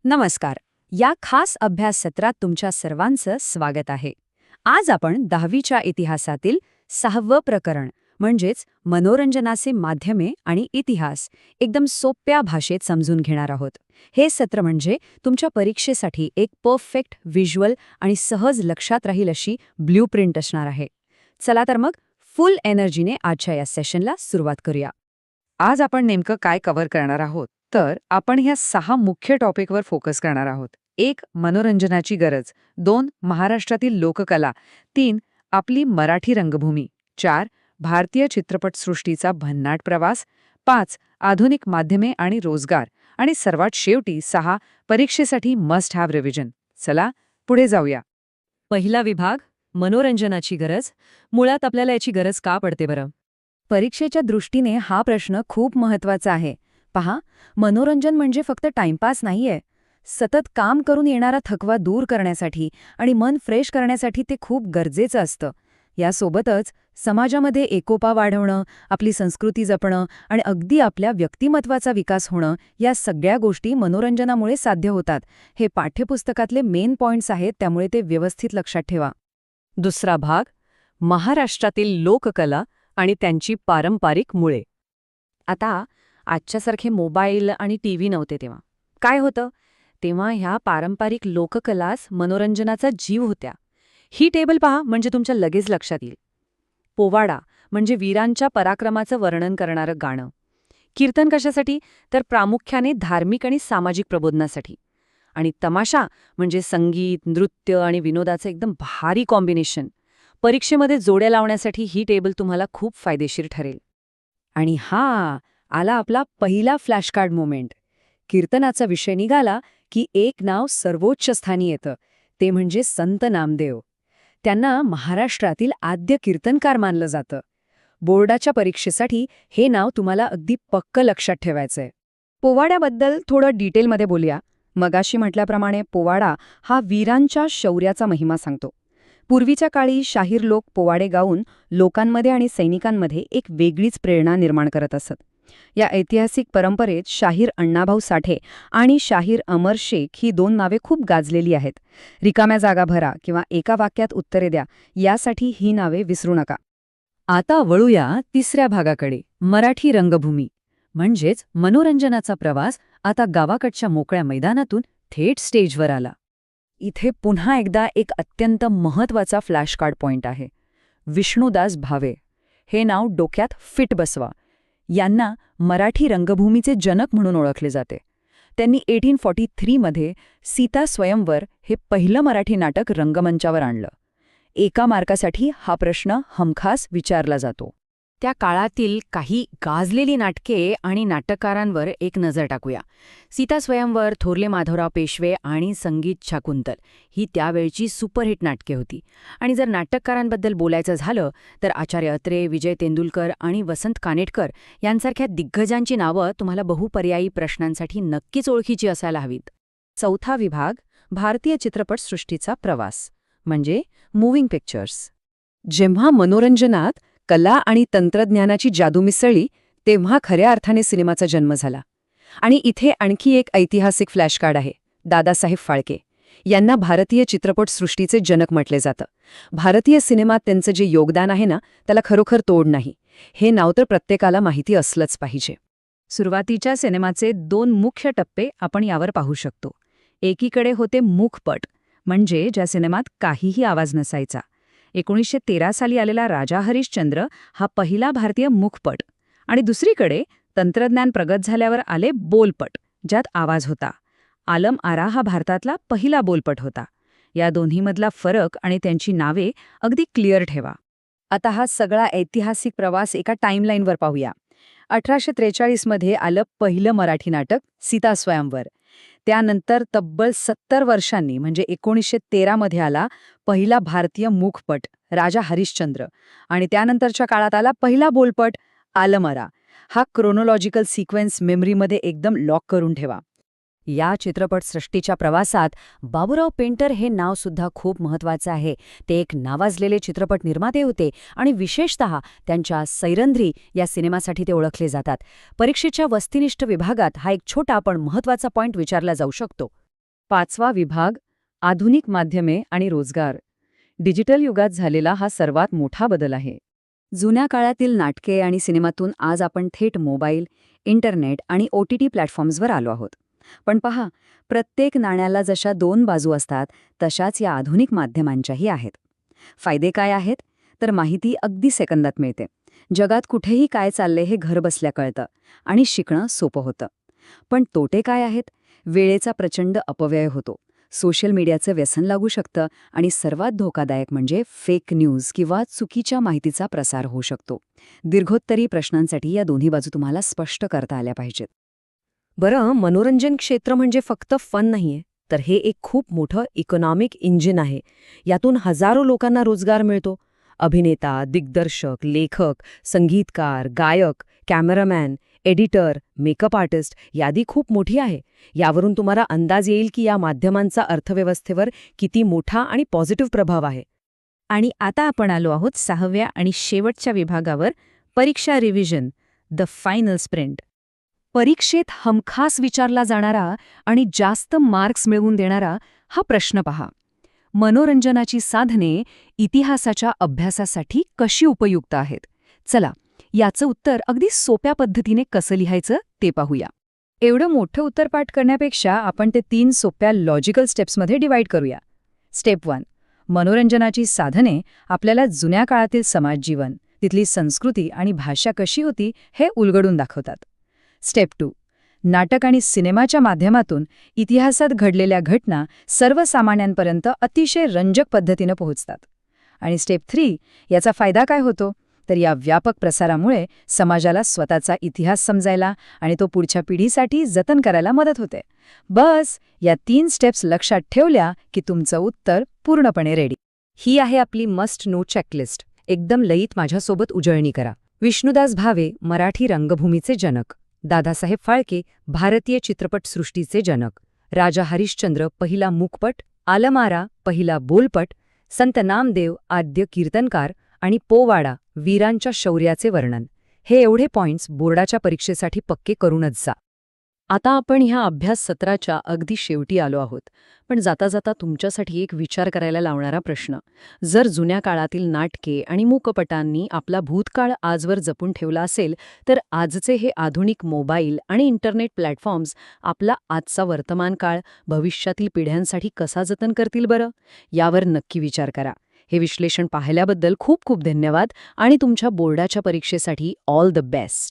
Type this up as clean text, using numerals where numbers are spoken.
नमस्कार. या खास अभ्यास सत्रात तुमच्या सर्वांचं स्वागत आहे. आज आपण 10वीच्या इतिहासातील 6वं प्रकरण म्हणजेच मनोरंजनाचे माध्यमे आणि इतिहास एकदम सोप्या भाषेत समजून घेणार आहोत. हे सत्र म्हणजे तुमच्या परीक्षेसाठी एक परफेक्ट व्हिज्युअल आणि सहज लक्षात राहील अशी ब्ल्यूप्रिंट असणार आहे. चला तर मग फुल एनर्जीने आजच्या या सेशनला सुरुवात करूया. आज आपण नेमकं काय कव्हर करणार आहोत तर आपण ह्या 6 मुख्य टॉपिकवर फोकस करणार आहोत. 1. मनोरंजनाची गरज. 2. महाराष्ट्रातील लोककला. 3. आपली मराठी रंगभूमी. 4. भारतीय चित्रपटसृष्टीचा भन्नाट प्रवास. 5. आधुनिक माध्यमे आणि रोजगार. आणि सर्वात शेवटी 6. परीक्षेसाठी मस्ट हॅव रिव्हिजन. चला पुढे जाऊया. पहिला विभाग मनोरंजनाची गरज. मुळात आपल्याला याची गरज का पडते बरं? परीक्षेच्या दृष्टीने हा प्रश्न खूप महत्वाचा आहे. पहा, मनोरंजन म्हणजे फक्त टाइमपास नाहीये. सतत काम करून येणारा थकवा दूर करण्यासाठी आणि मन फ्रेश करण्यासाठी ते खूप गरजेचं असतं. यासोबतच समाजामध्ये एकोपा वाढवणं, आपली संस्कृती जपणं आणि अगदी आपल्या व्यक्तिमत्वाचा विकास होणं या सगळ्या गोष्टी मनोरंजनामुळे साध्य होतात. हे पाठ्यपुस्तकातले मेन पॉइंट्स आहेत, त्यामुळे ते व्यवस्थित लक्षात ठेवा. दुसरा भाग महाराष्ट्रातील लोककला आणि त्यांची पारंपरिक मुळे. आता आजच्यासारखे मोबाईल आणि टीव्ही नव्हते तेव्हा. काय होतं? तेव्हा ह्या पारंपरिक लोककलास मनोरंजनाचा जीव होत्या. ही टेबल पहा म्हणजे तुमच्या लगेच लक्षात येईल. पोवाडा म्हणजे वीरांच्या पराक्रमाचं वर्णन करणारं गाणं. कीर्तन कशासाठी? तर प्रामुख्याने धार्मिक आणि सामाजिक प्रबोधनासाठी. आणि तमाशा म्हणजे संगीत, नृत्य आणि विनोदाचं एकदम भारी कॉम्बिनेशन. परीक्षेमध्ये जोड्या लावण्यासाठी ही टेबल तुम्हाला खूप फायदेशीर ठरेल. आणि आला आपला पहिला फ्लॅशकार्ड मोमेंट. कीर्तनाचा विषय निघाला की एक नाव सर्वोच्च स्थानी येतं, ते म्हणजे संत नामदेव. त्यांना महाराष्ट्रातील आद्य कीर्तनकार मानलं जातं. बोर्डाच्या परीक्षेसाठी हे नाव तुम्हाला अगदी पक्क लक्षात ठेवायचंय. पोवाड्याबद्दल थोडं डिटेलमध्ये बोलूया. मगाशी म्हटल्याप्रमाणे पोवाडा हा वीरांच्या शौर्याचा महिमा सांगतो. पूर्वीच्या काळी शाहीर लोक पोवाडे गाऊन लोकांमध्ये आणि सैनिकांमध्ये एक वेगळीच प्रेरणा निर्माण करत असत. या ऐतिहासिक परंपरेत शाहीर अण्णाभाऊ साठे आणि शाहीर अमर शेख ही 2 नावे खूप गाजलेली आहेत. रिकाम्या जागा भरा किंवा एका वाक्यात उत्तरे द्या, यासाठी ही नावे विसरू नका. आता वळूया तिसऱ्या भागाकडे, मराठी रंगभूमी. म्हणजेच मनोरंजनाचा प्रवास आता गावाकडच्या मोकळ्या मैदानातून थेट स्टेजवर आला. इथे पुन्हा एकदा एक अत्यंत महत्वाचा फ्लॅशकार्ड पॉइंट आहे. विष्णुदास भावे हे नाव डोक्यात फिट बसवा. यांना मराठी रंगभूमीचे जनक म्हणून ओळखले जाते. त्यांनी 1843 मध्ये सीता स्वयंवर हे पहिलं मराठी नाटक रंगमंचावर आणलं. एका मार्कासाठी हा प्रश्न हमखास विचारला जातो. त्या काळातील काही गाजलेली नाटके आणि नाटककारांवर एक नजर टाकूया. सीता स्वयंवर, थोरले माधवराव पेशवे आणि संगीत शाकुंतल ही त्यावेळची सुपरहिट नाटके होती. आणि जर नाटककारांबद्दल बोलायचं झालं तर आचार्य अत्रे, विजय तेंडुलकर आणि वसंत कानेटकर यांसारख्या दिग्गजांची नावं तुम्हाला बहुपर्यायी प्रश्नांसाठी नक्कीच ओळखीची असायला हवीत. चौथा विभाग भारतीय चित्रपटसृष्टीचा प्रवास म्हणजे मूव्हिंग पिक्चर्स. जेव्हा मनोरंजनात कला आणि तंत्रज्ञानाची जादू मिसळली तेव्हा खऱ्या अर्थाने सिनेमाचा जन्म झाला. आणि इथे आणखी एक ऐतिहासिक फ्लॅशकार्ड आहे. दादासाहेब फाळके यांना भारतीय चित्रपटसृष्टीचे जनक म्हटले जातं. भारतीय सिनेमात त्यांचं जे योगदान आहे ना, त्याला खरोखर तोड नाही. हे नाव तर प्रत्येकाला माहिती असलंच पाहिजे. सुरुवातीच्या सिनेमाचे 2 मुख्य टप्पे आपण यावर पाहू शकतो. एकीकडे होते मूकपट, म्हणजे ज्या सिनेमात काहीही आवाज नसायचा. 1913 साली आलेला राजा हरिश्चंद्र हा पहिला भारतीय मूकपट. आणि दुसरीकडे तंत्रज्ञान प्रगत झाल्यावर आले बोलपट, ज्यात आवाज होता. आलम आरा हा भारतातला पहिला बोलपट होता. या दोन्हीमधला फरक आणि त्यांची नावे अगदी क्लिअर ठेवा. आता हा सगळा ऐतिहासिक प्रवास एका टाईमलाईनवर पाहूया. 1843 मध्ये आलं पहिलं मराठी नाटक सीता स्वयंवर. त्यानंतर तब्बल 70 वर्षांनी म्हणजे 1913 मध्ये आला पहिला भारतीय मूकपट राजा हरिश्चंद्र. आणि त्यानंतरच्या काळात आला पहिला बोलपट आलम आरा. हा क्रोनॉलॉजिकल सिक्वेन्स मेमरीमध्ये एकदम लॉक करून ठेवा. या चित्रपटसृष्टीच्या प्रवासात बाबूराव पेंटर हे नाव सुद्धा खूप महत्वाचं आहे. ते एक नावाजलेले चित्रपट निर्माते होते आणि विशेषतः त्यांच्या सैरंध्री या सिनेमासाठी ते ओळखले जातात. परीक्षेच्या वस्तुनिष्ठ विभागात हा एक छोटा पण महत्वाचा पॉइंट विचारला जाऊ शकतो. 5वा विभाग, आधुनिक माध्यमे आणि रोजगार. डिजिटल युगात झालेला हा सर्वात मोठा बदल आहे. जुन्या काळातील नाटके आणि सिनेमातून आज आपण थेट मोबाईल, इंटरनेट आणि OTT प्लॅटफॉर्म्सवर आलो आहोत. पण पहा, प्रत्येक नाण्याला जशा 2 बाजू असतात, तशाच या आधुनिक माध्यमांच्याही आहेत. फायदे काय आहेत? तर माहिती अगदी सेकंदात मिळते. जगात कुठेही काय चाललंय हे घरबसल्या कळतं आणि शिकणं सोपं होतं. पण तोटे काय आहेत? वेळेचा प्रचंड अपव्यय होतो. सोशल मीडियाचं व्यसन लागू शकतं आणि सर्वात धोकादायक म्हणजे फेक न्यूज किंवा चुकीच्या माहितीचा प्रसार होऊ शकतो. दीर्घोत्तरी प्रश्नांसाठी या दोन्ही बाजू तुम्हाला स्पष्ट करता आल्या पाहिजेत. बरं, मनोरंजन क्षेत्र म्हणजे फक्त फन नाहीये, तर हे एक खूप मोठं इकॉनॉमिक इंजिन आहे. यातून हजारो लोकांना रोजगार मिळतो. अभिनेता, दिग्दर्शक, लेखक, संगीतकार, गायक, कॅमेरामॅन, एडिटर, मेकअप आर्टिस्ट, यादी खूप मोठी आहे. यावरून तुम्हाला अंदाज येईल की या माध्यमांचा अर्थव्यवस्थेवर किती मोठा आणि पॉझिटिव्ह प्रभाव आहे. आणि आता आपण आलो आहोत 6व्या आणि शेवटच्या विभागावर, परीक्षा रिव्हिजन, द फायनल स्प्रिंट. परीक्षेत हमखास विचारला जाणारा आणि जास्त मार्क्स मिळवून देणारा हा प्रश्न पहा. मनोरंजनाची साधने इतिहासाच्या अभ्यासासाठी कशी उपयुक्त आहेत? चला, याचं उत्तर अगदी सोप्या पद्धतीने कसं लिहायचं ते पाहूया. एवढं मोठं उत्तर पाठ करण्यापेक्षा आपण ते 3 सोप्या लॉजिकल स्टेप्समध्ये डिवाइड करूया. स्टेप 1. मनोरंजनाची साधने आपल्याला जुन्या काळातील समाजजीवन, तिथली संस्कृती आणि भाषा कशी होती हे उलगडून दाखवतात. स्टेप 2. नाटक आणि सिनेमाच्या माध्यमातून इतिहासात घडलेल्या घटना सर्वसामान्यांपर्यंत अतिशय रंजक पद्धतीनं पोहोचतात. आणि स्टेप 3. याचा फायदा काय होतो? तर या व्यापक प्रसारामुळे समाजाला स्वतःचा इतिहास समजायला आणि तो पुढच्या पिढीसाठी जतन करायला मदत होते. बस, या 3 स्टेप्स लक्षात ठेवल्या की तुमचं उत्तर पूर्णपणे रेडी. ही आहे आपली मस्ट नो चेकलिस्ट. एकदम लयीत माझ्यासोबत उजळणी करा. विष्णुदास भावे, मराठी रंगभूमीचे जनक. दादासाहेब फाळके, भारतीय चित्रपटसृष्टीचे जनक. राजा हरिश्चंद्र, पहिला मूकपट. आलमारा, पहिला बोलपट. संत नामदेव, आद्य कीर्तनकार. आणि पोवाडा, वीरांच्या शौर्याचे वर्णन. हे एवढे पॉइंट्स बोर्डाच्या परीक्षेसाठी पक्के करूनच जा. आता आपण ह्या अभ्यास सत्राच्या अगदी शेवटी आलो आहोत. पण जाता जाता तुमच्यासाठी एक विचार करायला लावणारा प्रश्न. जर जुन्या काळातील नाटके आणि मूकपटांनी आपला भूतकाळ आजवर जपून ठेवला असेल, तर आजचे हे आधुनिक मोबाईल आणि इंटरनेट प्लॅटफॉर्म्स आपला आजचा वर्तमान काळ भविष्यातील पिढ्यांसाठी कसा जतन करतील बरं? यावर नक्की विचार करा. हे विश्लेषण पाहिल्याबद्दल खूप खूप धन्यवाद आणि तुमच्या बोर्डाच्या परीक्षेसाठी ऑल द बेस्ट.